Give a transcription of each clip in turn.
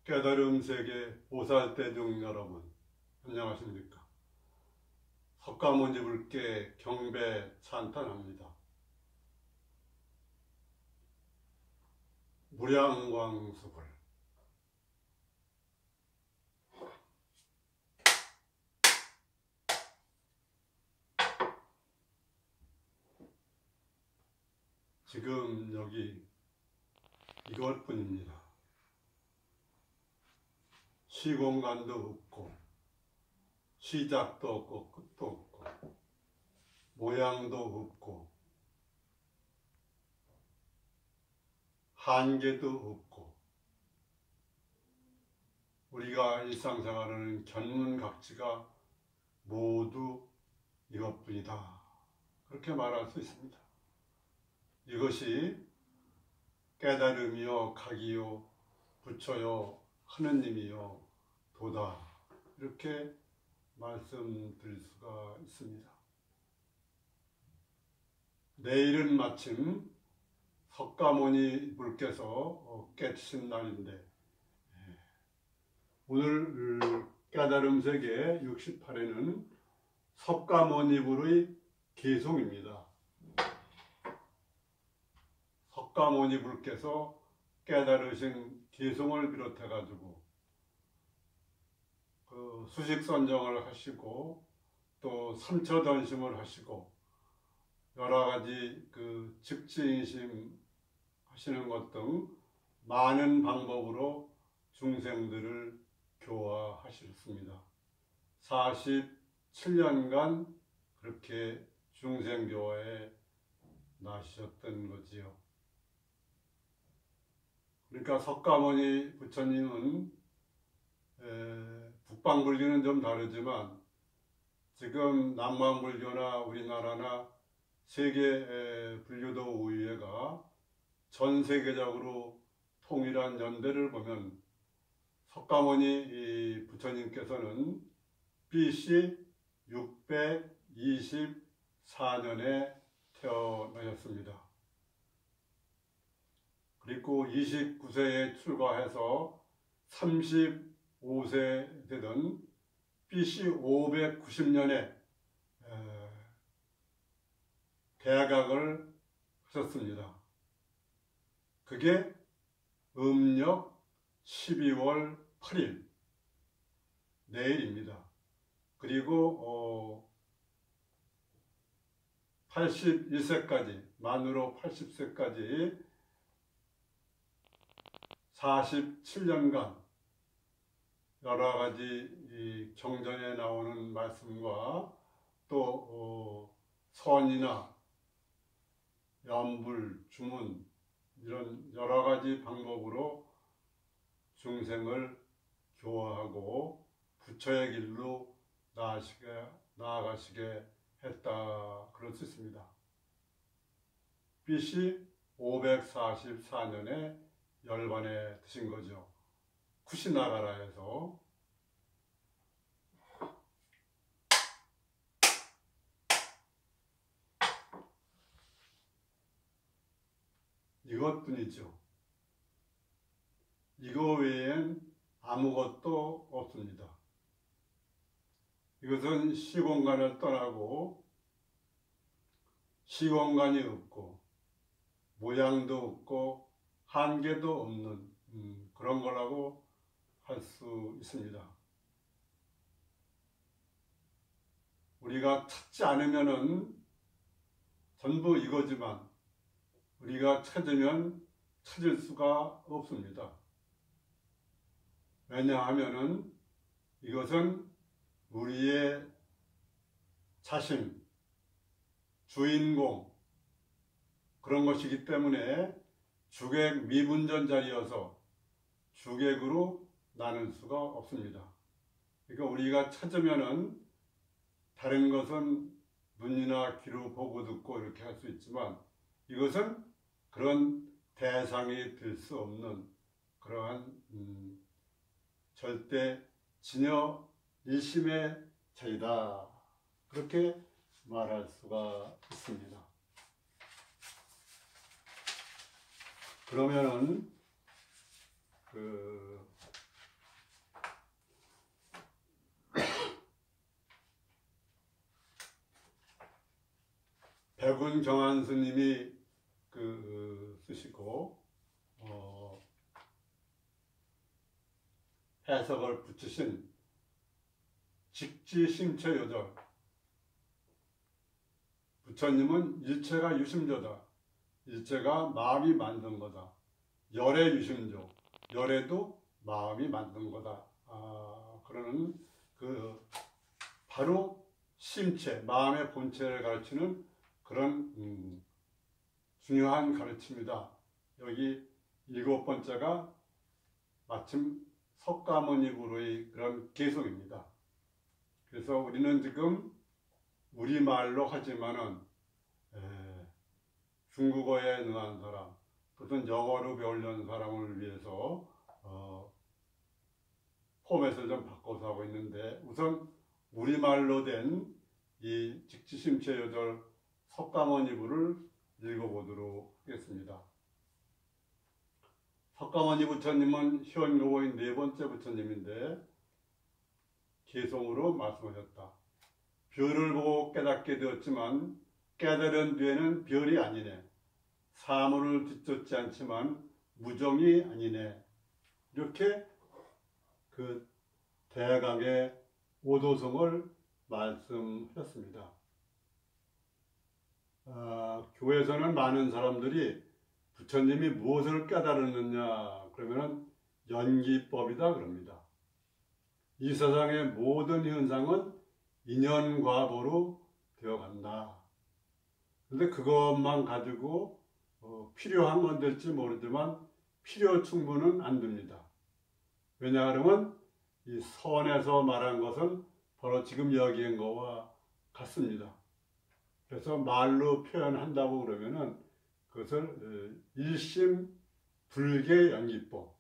깨달음 세계 보살대중 여러분, 안녕하십니까? 석가모니 불께 경배 찬탄합니다. 무량광수불 지금 여기 이것뿐입니다. 시공간도 없고 시작도 없고 끝도 없고 모양도 없고 한계도 없고 우리가 일상생활하는 견문각지가 모두 이것뿐이다. 그렇게 말할 수 있습니다. 이것이 깨달음이요 각이요 부처요 하느님이요 도다, 이렇게 말씀드릴 수가 있습니다. 내일은 마침 석가모니 불께서 깨치신 날인데, 오늘 깨달음 세계 68회는 석가모니 불의 개송입니다. 석가모니 불께서 깨달으신 개송을 비롯해 가지고 수식선정을 하시고 또 삼처던심을 하시고 여러 가지 즉지인심 하시는 것 등 많은 방법으로 중생들을 교화하셨습니다. 47년간 그렇게 중생교화에 나셨던 거지요. 그러니까 석가모니 부처님은 북방불교는 좀 다르지만 지금 남방불교나 우리나라나 세계 불교도 우위회가 전 세계적으로 통일한 연대를 보면 석가모니 부처님께서는 BC 624년에 태어나셨습니다. 그리고 29세에 출가해서 35세 되던 BC 590년에 대각을 하셨습니다. 그게 음력 12월 8일 내일입니다. 그리고 81세까지, 만으로 80세까지 47년간 여러 가지 경전에 나오는 말씀과 또 선이나 연불, 주문 이런 여러 가지 방법으로 중생을 교화하고 부처의 길로 나아가시게 했다, 그럴 수 있습니다. BC 544년에 열반에 드신 거죠. 쿠시나가라에서. 이것뿐이죠. 이거 외엔 아무것도 없습니다. 이것은 시공간을 떠나고 시공간이 없고 모양도 없고 한계도 없는 그런 거라고 할 수 있습니다. 우리가 찾지 않으면은 전부 이거지만 우리가 찾으면 찾을 수가 없습니다. 왜냐하면은 이것은 우리의 자신, 주인공 그런 것이기 때문에 주객 미분전 자리여서 주객으로 나눌 수가 없습니다. 그러니까 우리가 찾으면은 다른 것은 눈이나 귀로 보고 듣고 이렇게 할 수 있지만 이것은 그런 대상이 될 수 없는 그러한 절대 진여 일심의 자리다, 그렇게 말할 수가 있습니다. 그러면은 백운 경한 스님이 쓰시고 해석을 붙이신 직지심체요절. 부처님은 일체가 유심조다. 일체가 마음이 만든 거다. 열의 유심조. 열에도 마음이 만든 거다. 그러는 바로 심체, 마음의 본체를 가르치는 그런 중요한 가르침이다. 여기 7번째가 마침 석가모니 부르의 그런 개성입니다. 그래서 우리는 지금 우리말로 하지만은 중국어에 능한 사람, 또는 영어로 배우려는 사람을 위해서 포맷을 좀 바꿔서 하고 있는데, 우선 우리말로 된 이 직지심체요절 석가모니 부를 읽어보도록 하겠습니다. 석가모니 부처님은 현묘의 4번째 부처님인데 개성으로 말씀하셨다. 별을 보고 깨닫게 되었지만 깨달은 뒤에는 별이 아니네. 사물을 뒤쫓지 않지만 무정이 아니네. 이렇게 대강의 오도성을 말씀하셨습니다. 교회에서는 많은 사람들이 부처님이 무엇을 깨달았느냐 그러면 연기법이다 그럽니다. 이 세상의 모든 현상은 인연과보로 되어간다. 그런데 그것만 가지고 필요한 건 될지 모르지만 필요 충분은 안 됩니다. 왜냐하면 이 선에서 말한 것은 바로 지금 이야기한 것과 같습니다. 그래서 말로 표현한다고 그러면은 그것을 일심불계 연기법.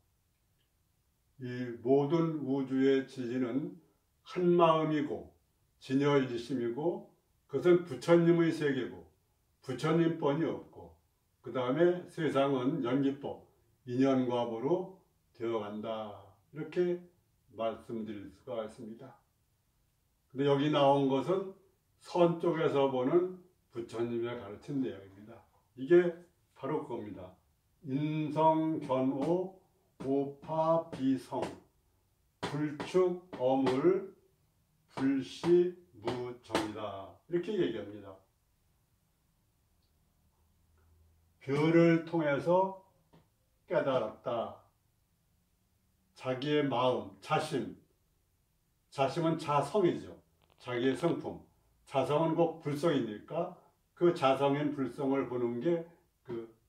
이 모든 우주의 지지는 한 마음이고 진여일심이고 그것은 부처님의 세계고 부처님뿐이 없고 그 다음에 세상은 연기법, 인연과보로 되어간다. 이렇게 말씀드릴 수가 있습니다. 근데 여기 나온 것은 선 쪽에서 보는 부처님의 가르친 내용입니다. 이게 바로 그겁니다. 인성견오 오파비성 불축 어물 불시무정이다. 이렇게 얘기합니다. 별을 통해서 깨달았다. 자기의 마음, 자심은 자성이죠. 자기의 성품. 자성은 꼭 불성이니까 그 자성인 불성을 보는 게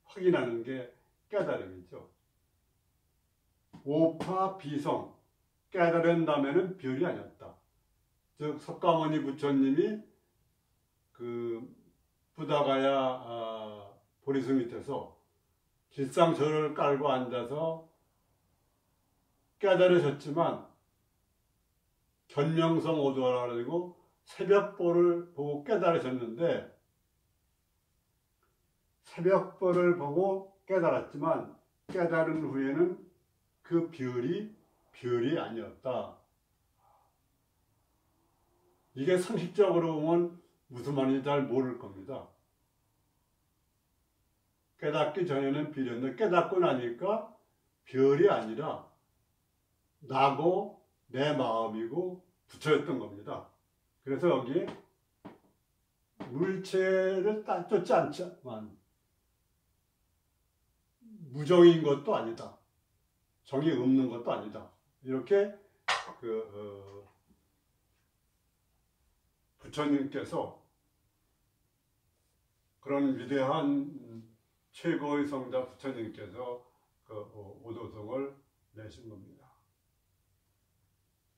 확인하는 게 깨달음이죠. 오파비성, 깨달은 다음에는 별이 아니었다. 즉 석가모니 부처님이 부다가야 보리수 밑에서 길상절을 깔고 앉아서 깨달으셨지만 견명성 오도라 그러고 새벽보를 보고 깨달으셨는데 새벽보를 보고 깨달았지만 깨달은 후에는 그 별이 아니었다. 이게 상식적으로 보면 무슨 말인지 잘 모를 겁니다. 깨닫기 전에는 별이었는데 깨닫고 나니까 별이 아니라 나고 내 마음이고 부처였던 겁니다. 그래서 여기 물체를 쫓지 않지만 무정인 것도 아니다. 정이 없는 것도 아니다. 이렇게 부처님께서 그런 위대한 최고의 성자 부처님께서 오도성을 내신 겁니다.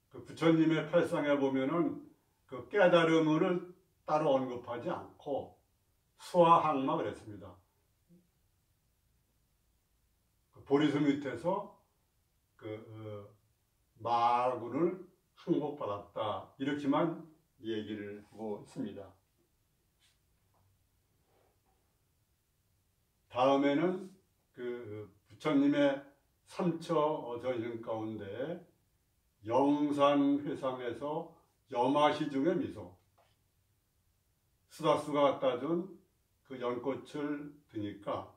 부처님의 팔상에 보면은 깨달음을 따로 언급하지 않고 수화항마 그랬습니다. 보리수 밑에서 마구를 항복받았다. 이렇게만 얘기를 하고 있습니다. 다음에는 부처님의 삼처 전신 가운데 영산회상에서 염화시중의 미소, 수다수가 갖다 준 그 연꽃을 드니까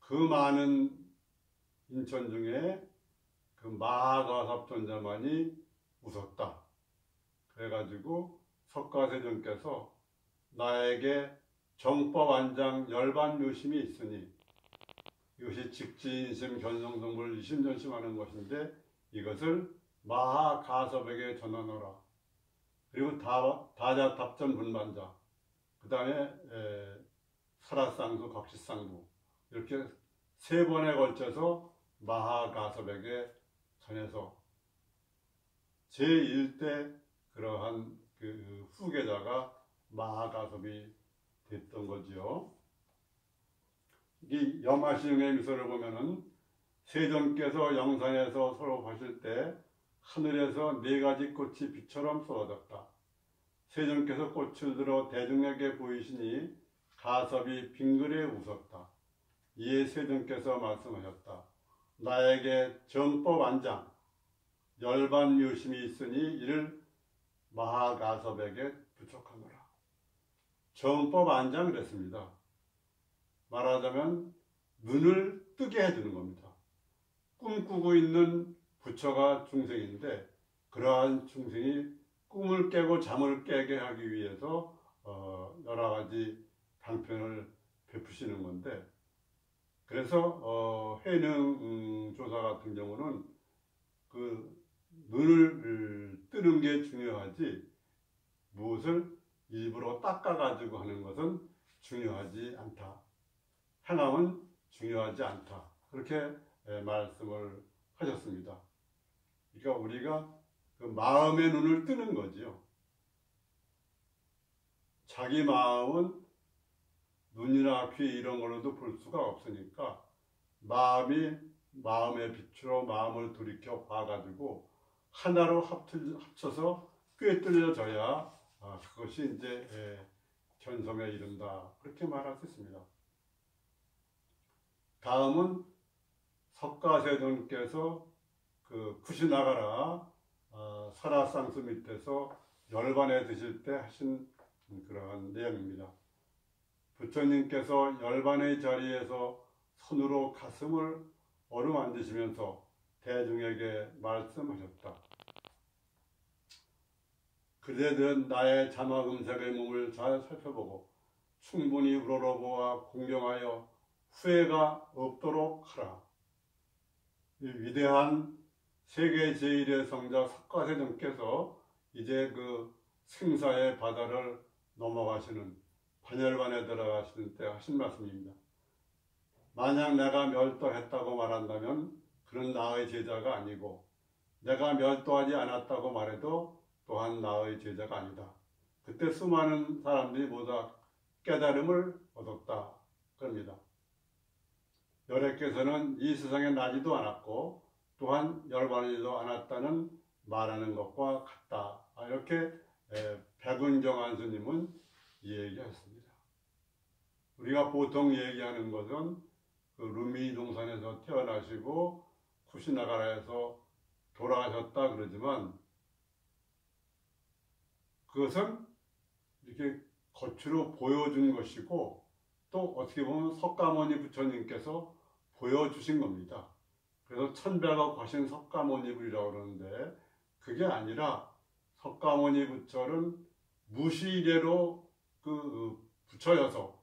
그 많은 인천 중에 그 마하가섭존자만이 웃었다. 그래가지고 석가세존께서 나에게 정법안장 열반묘심이 있으니, 이것이 직지인심 견성동물 이심전심하는 것인데 이것을 마하가섭에게 전하노라. 그리고 다자답전분반자, 그 다음에 설화상수, 각시상부, 이렇게 세 번에 걸쳐서 마하가섭에게 전해서 제1대 그러한 그 후계자가 마하가섭이 됐던 거지요. 이 염화시흥의 미소를 보면은 세존께서 영산에서 설법하실 때 하늘에서 네 가지 꽃이 빛처럼 쏟아졌다. 세존께서 꽃을 들어 대중에게 보이시니 가섭이 빙그레 웃었다. 이에 세존께서 말씀하셨다. 나에게 정법안장 열반묘심이 있으니 이를 마하가섭에게 부족하노라. 정법안장 그랬습니다. 말하자면 눈을 뜨게 해주는 겁니다. 꿈꾸고 있는 부처가 중생인데 그러한 중생이 꿈을 깨고 잠을 깨게 하기 위해서 여러 가지 방편을 베푸시는 건데, 그래서 해능 조사 같은 경우는 그 눈을 뜨는 게 중요하지 무엇을 일부러 닦아가지고 하는 것은 중요하지 않다. 행함은 중요하지 않다. 그렇게 말씀을 하셨습니다. 그러니까 우리가 그 마음의 눈을 뜨는 거지요. 자기 마음은 눈이나 귀 이런 걸로도 볼 수가 없으니까 마음의 빛으로 마음을 돌이켜 봐가지고 하나로 합쳐서 꿰뚫려져야 그것이 이제 견성에 이른다. 그렇게 말할 수 있습니다. 다음은 석가세존께서 그 쿠시나가라 설화상수 밑에서 열반에 드실 때 하신 그러한 내용입니다. 부처님께서 열반의 자리에서 손으로 가슴을 어루만지시면서 대중에게 말씀하셨다. 그대들은 나의 자마금색의 몸을 잘 살펴보고 충분히 우러러보아 공경하여 후회가 없도록 하라. 이 위대한 세계 제1의 성자 석가세존께서 이제 그 생사의 바다를 넘어가시는 반열반에 들어가시는 때 하신 말씀입니다. 만약 내가 멸도했다고 말한다면 그는 나의 제자가 아니고, 내가 멸도하지 않았다고 말해도 또한 나의 제자가 아니다. 그때 수많은 사람들이 모두 깨달음을 얻었다. 그럽니다. 열애께서는 이 세상에 나지도 않았고 또한 열반하지도 않았다는 말하는 것과 같다. 이렇게 백운정안 스님은 얘기했습니다. 우리가 보통 얘기하는 것은 그 루미 동산에서 태어나시고 쿠시나가라에서 돌아가셨다 그러지만, 그것은 이렇게 겉으로 보여준 것이고 또 어떻게 보면 석가모니 부처님께서 보여주신 겁니다. 그래서 천백억 과신 석가모니 불이라고 그러는데, 그게 아니라 석가모니 부처는 무시이래로 그 부처여서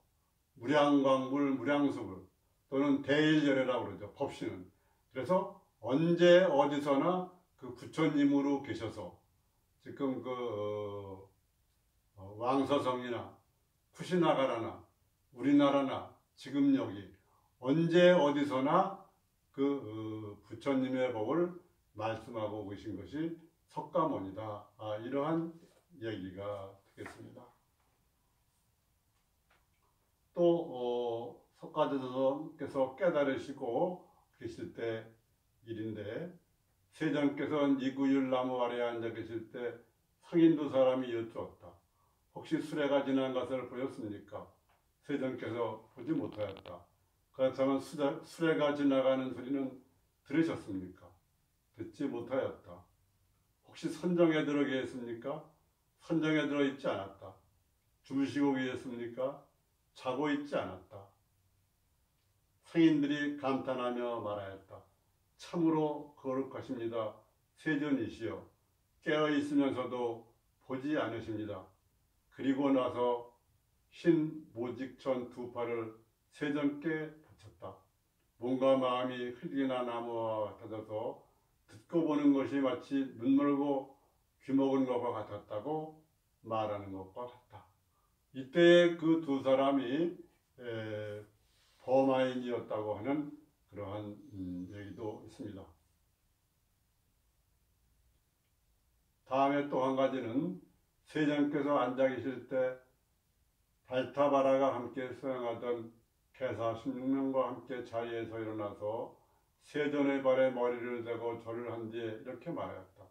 무량광물, 무량수불 또는 대일열애라고 그러죠. 법신은. 그래서 언제 어디서나 그 부처님으로 계셔서 지금 그 왕서성이나 쿠시나가라나 우리나라나 지금 여기 언제 어디서나 그 부처님의 법을 말씀하고 계신 것이 석가모니다. 이러한 얘기가 되겠습니다. 또 석가대소께서 깨달으시고 계실 때 일인데, 세존께서 니구율나무 아래에 앉아 계실 때 상인 두 사람이 여쭈었다. 혹시 수레가 지난 것을 보였습니까? 세존께서 보지 못하였다. 그렇다면 수레가 지나가는 소리는 들으셨습니까? 듣지 못하였다. 혹시 선정에 들어 계셨습니까? 선정에 들어 있지 않았다. 주무시고 계셨습니까? 자고 있지 않았다. 성인들이 감탄하며 말하였다. 참으로 거룩하십니다. 세존이시여 깨어 있으면서도 보지 않으십니다. 그리고 나서 흰 모직천 두 팔을 세존께 받쳤다. 몸과 마음이 흙이나 나무와 같아져서 듣고 보는 것이 마치 눈 멀고 귀 먹은 것과 같았다고 말하는 것과 같다. 이때 그 두 사람이 범하인이었다고 하는 그러한 얘기도 있습니다. 다음에 또 한 가지는 세존께서 앉아 계실 때 발타바라가 함께 수행하던 개사 16명과 함께 자리에서 일어나서 세존의 발에 머리를 대고 절을 한 뒤에 이렇게 말하였다.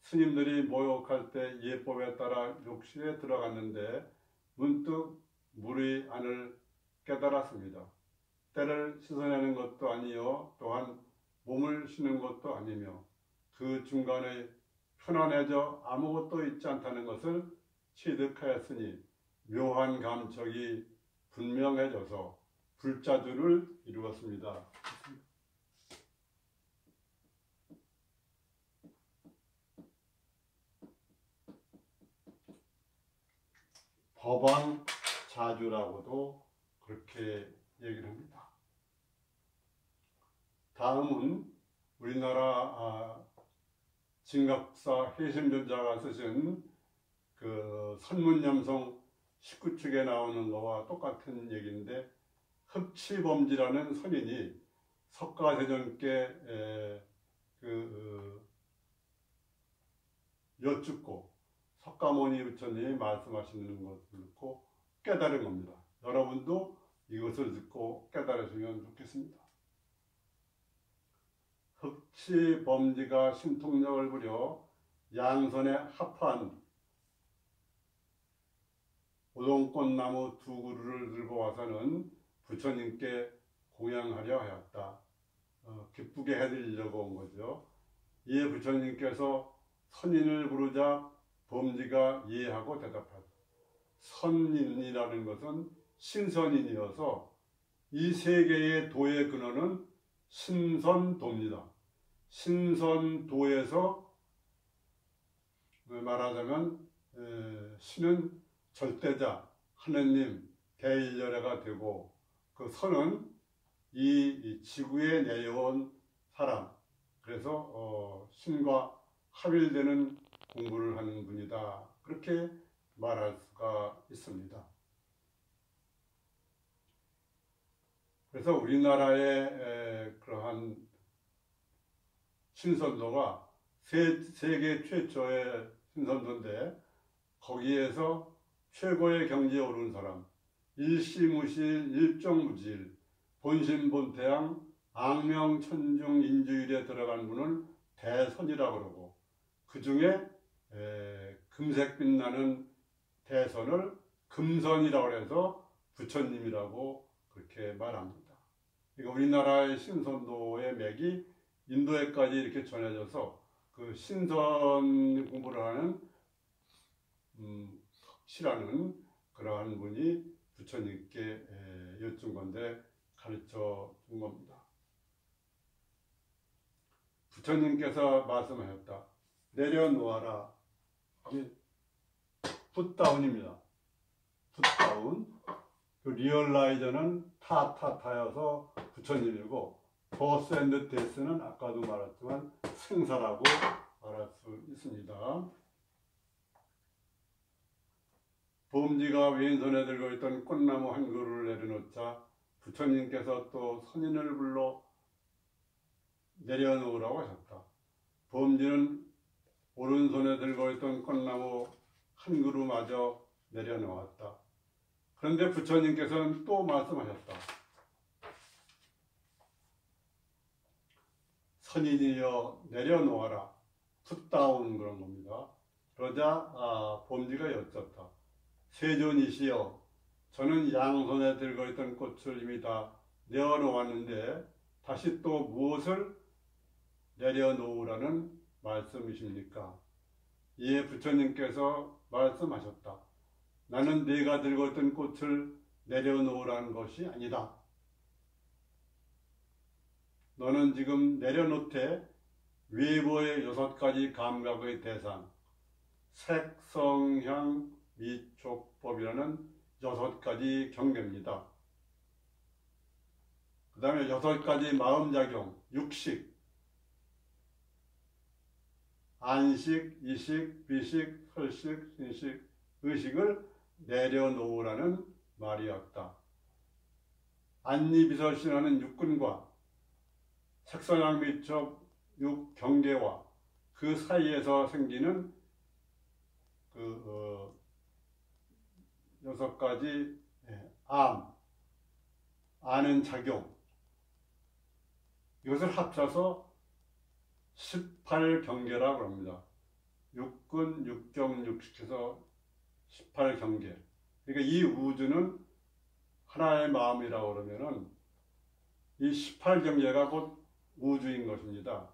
스님들이 모욕할 때 예법에 따라 욕실에 들어갔는데 문득 물의 안을 깨달았습니다. 때를 씻어내는 것도 아니요 또한 몸을 쉬는 것도 아니며 그 중간에 편안해져 아무것도 있지 않다는 것을 취득하였으니 묘한 감촉이 분명해져서 불자주를 이루었습니다. 법왕자주라고도 그렇게 얘기를 합니다. 다음은 우리나라 진각사 해심전자가 쓰신 그 선문염송 19축에 나오는 거와 똑같은 얘기인데 흡치범지라는 선인이 석가대전께 여쭙고 석가모니 부처님이 말씀하시는 것을 듣고 깨달은 겁니다. 여러분도 이것을 듣고 깨달으시면 좋겠습니다. 흡치범지가 신통력을 부려 양손에 합한 오동꽃나무 두 그루를 들고 와서는 부처님께 공양하려 하였다. 기쁘게 해드리려고 온 거죠. 이에 부처님께서 선인을 부르자 범지가 이해하고 대답하다. 선인이라는 것은 신선인이어서 이 세계의 도의 근원은 신선도입니다. 신선도에서 말하자면 신은 절대자, 하느님, 대일열애가 되고 그 선은 이 지구에 내려온 사람, 그래서 신과 합일되는 공부를 하는 분이다. 그렇게 말할 수가 있습니다. 그래서 우리나라의 그러한 신선도가 세계 최초의 신선도인데 거기에서 최고의 경지에 오른 사람, 일시무실 일정무질 본심본태양 악명천중인주일에 들어간 분은 대선이라고 그러고 그 중에 금색 빛나는 대선을 금선이라고 해서 부처님이라고 그렇게 말합니다. 그러니까 우리나라의 신선도의 맥이 인도에까지 이렇게 전해져서 그 신선 공부를 하는 덕치라는 그러한 분이 부처님께 여쭌 건데 가르쳐 준 겁니다. 부처님께서 말씀하셨다. 내려놓아라. 풋다운입니다. 풋다운. 그 리얼라이저는 타타타여서 부처님이고 버스 앤드 데스는 아까도 말했지만 생사라고 말할 수 있습니다. 범지가 왼손에 들고 있던 꽃나무 한 그루를 내려놓자 부처님께서 또 선인을 불러 내려놓으라고 하셨다. 범지는 오른손에 들고 있던 꽃나무 한 그루마저 내려놓았다. 그런데 부처님께서는 또 말씀하셨다. 선인이여 내려놓아라. 풋다운 그런 겁니다. 그러자 범지가 여쭙다. 세존이시여 저는 양손에 들고 있던 꽃을 이미 다 내어놓았는데 다시 또 무엇을 내려놓으라는 말씀이십니까? 이에 부처님께서 말씀하셨다. 나는 네가 들고 있던 꽃을 내려놓으라는 것이 아니다. 너는 지금 내려놓되 외부의 6가지 감각의 대상, 색, 성향, 미촉법이라는 6가지 경계입니다. 그 다음에 6가지 마음작용, 육식, 안식, 이식, 비식, 설식, 신식, 의식을 내려놓으라는 말이었다. 안니비설신하는 육근과 색선향 미촉 육경계와 그 사이에서 생기는 그 6가지 아는 작용, 이것을 합쳐서 18경계라고 합니다. 육근, 육경, 육식해서 18경계. 그러니까 이 우주는 하나의 마음이라고 그러면은 이 18경계가 곧 우주인 것입니다.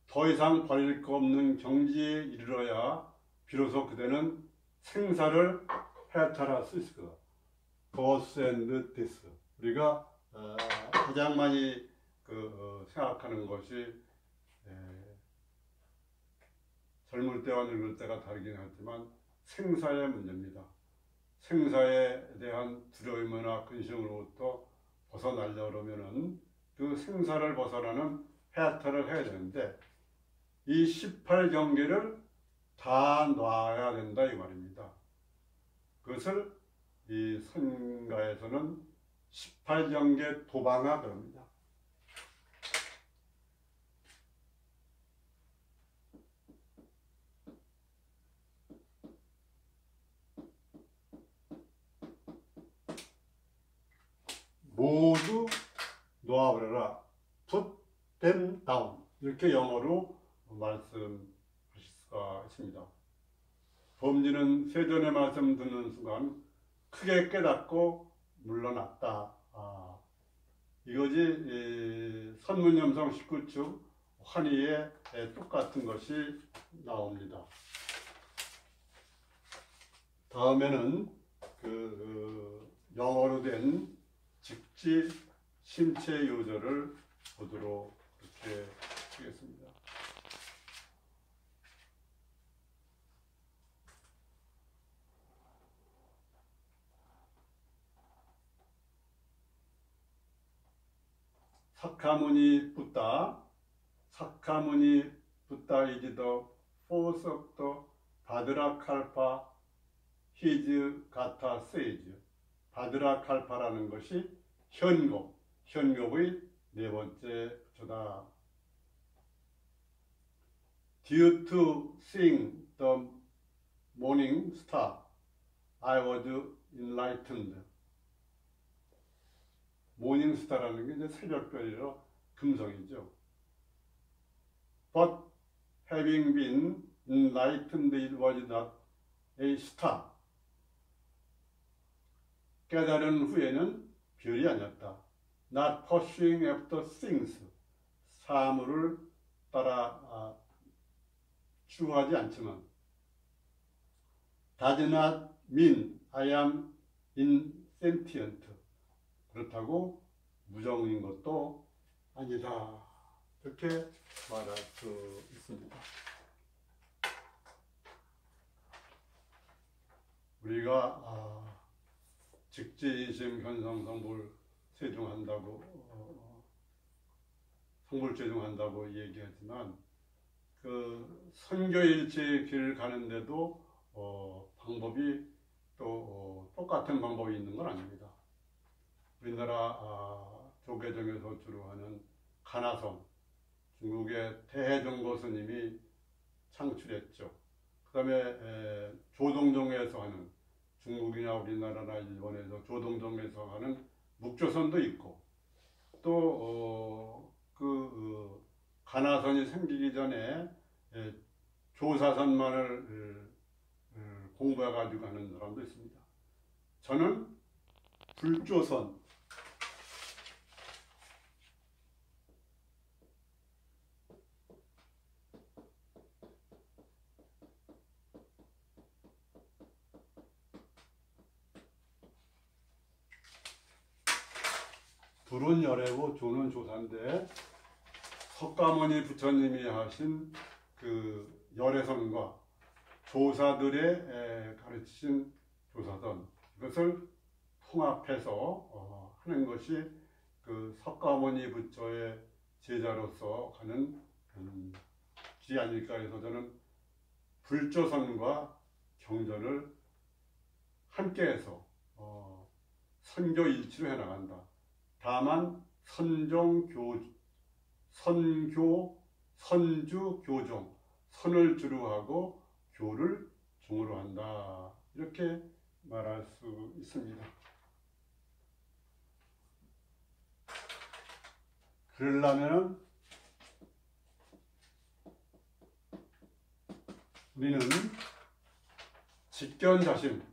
더 이상 버릴 거 없는 경지에 이르러야 비로소 그대는 생사를 해탈할 수 있을 거다. Both and this. 우리가 가장 많이 생각하는 것이 젊을 때와 늙을 때가 다르긴 하지만 생사의 문제입니다. 생사에 대한 두려움이나 근심으로부터 벗어나려면은 그 생사를 벗어나는 해탈을 해야 되는데 이 18경계를 다 놔야 된다 이 말입니다. 그것을 이 선가에서는 18경계 도방화 그럽니다. 모두 놓아버려라. Put them down. 이렇게 영어로 말씀하실 수가 있습니다. 범진은 세전의 말씀 듣는 순간 크게 깨닫고 물러났다. 이것이 선문염성 19축 환희에 똑같은 것이 나옵니다. 다음에는 영어로 된 직지 신체 요절을 보도록 이렇게 하겠습니다. 사카무니 붓다. 사카무니 붓다 is the fourth of the 바드라칼파 his gata says. 바드라칼파라는 것이 현곡, 현곡의 네 번째 부처다. Due to seeing the morning star, I was enlightened. 모닝스타라는 게 이제 새벽별이라 금성이죠. But having been enlightened, it was not a star. 깨달은 후에는 별이 아니었다. Not pursuing after things. 사물을 따라 추구하지 않지만. Does not mean I am insentient. 그렇다고 무정인 것도 아니다. 이렇게 말할 수 있습니다. 우리가 직지인심 현상성불 세중한다고 성불제중한다고 얘기하지만 그 선교일체의 길을 가는데도 방법이 또 똑같은 방법이 있는 건 아닙니다. 우리나라 조계종에서 주로 하는 가나성, 중국의 대해종고 스님이 창출했죠. 그 다음에 조동종에서 하는, 중국이나 우리나라나 일본에서 조동종에서 하는 묵조선도 있고, 또 가나선이 생기기 전에 조사선만을 공부해가지고 하는 사람도 있습니다. 저는 불조선, 불은 열애고 조는 조사인데 석가모니 부처님이 하신 그 열애선과 조사들의 가르치신 조사선, 이것을 통합해서 하는 것이 그 석가모니 부처의 제자로서 가는 길이 아닐까 해서 저는 불조선과 경전을 함께해서 선교일치로 해나간다. 다만 선주, 교종, 선을 주로 하고 교를 종으로 한다. 이렇게 말할 수 있습니다. 그러려면 우리는 직견자심,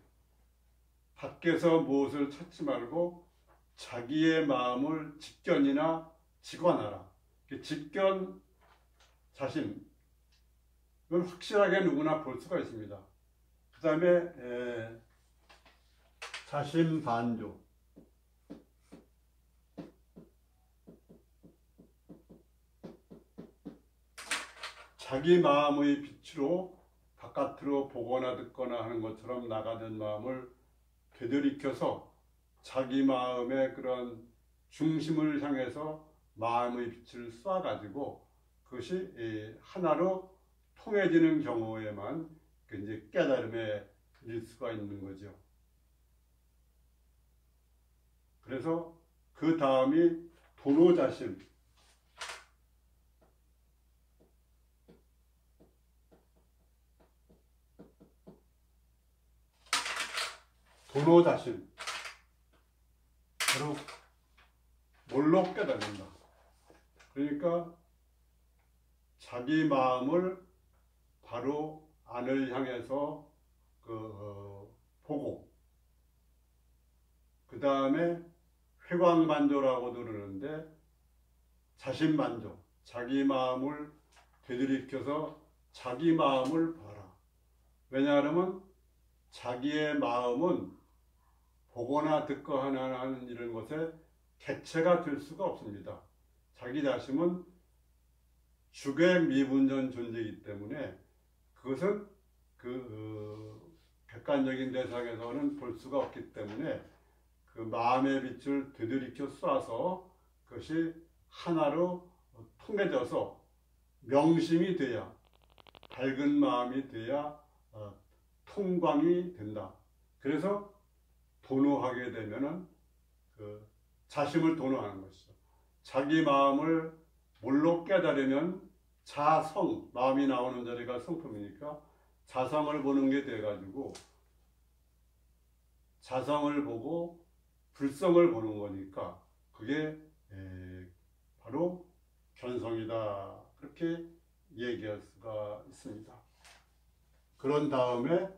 밖에서 무엇을 찾지 말고 자기의 마음을 직견이나 직관하라. 직견 자신, 이걸 확실하게 누구나 볼 수가 있습니다. 그 다음에 자심반조, 자기 마음의 빛으로 바깥으로 보거나 듣거나 하는 것처럼 나가는 마음을 되돌이켜서 자기 마음의 그런 중심을 향해서 마음의 빛을 쏴가지고 그것이 하나로 통해지는 경우에만 이제 깨달음에 이를 수가 있는 거죠. 그래서 그 다음이 도노자심. 도노자심. 바로 뭘로 깨닫는다. 그러니까 자기 마음을 바로 안을 향해서 보고, 그 다음에 회광만조라고도 그러는데 자신만조, 자기 마음을 되돌이켜서 자기 마음을 봐라. 왜냐하면 자기의 마음은 보거나 듣거나 하는 이런 것에 객체가 될 수가 없습니다. 자기 자신은 주객 미분전 존재이기 때문에 그것은 객관적인 대상에서는 볼 수가 없기 때문에 그 마음의 빛을 되돌이켜 쏴서 그것이 하나로 통해져서 명심이 돼야, 밝은 마음이 돼야 통광이 된다. 그래서 도노하게 되면은 자심을 도노하는 것이죠. 자기 마음을 뭘로 깨달으면 자성, 마음이 나오는 자리가 성품이니까 자성을 보는 게 돼가지고 자성을 보고 불성을 보는 거니까 그게 바로 견성이다. 그렇게 얘기할 수가 있습니다. 그런 다음에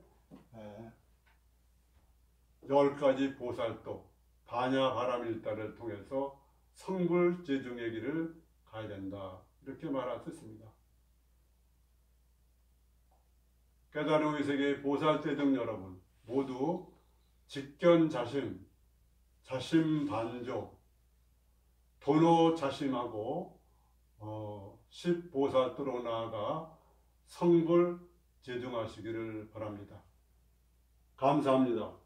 10가지 보살도 반야바람일다를 통해서 성불제중의 길을 가야 된다. 이렇게 말할 수 있습니다. 깨달음의 세계 보살대중 여러분 모두 직견자심, 자심반조, 도노자심하고 10보살도로 나아가 성불제중하시기를 바랍니다. 감사합니다.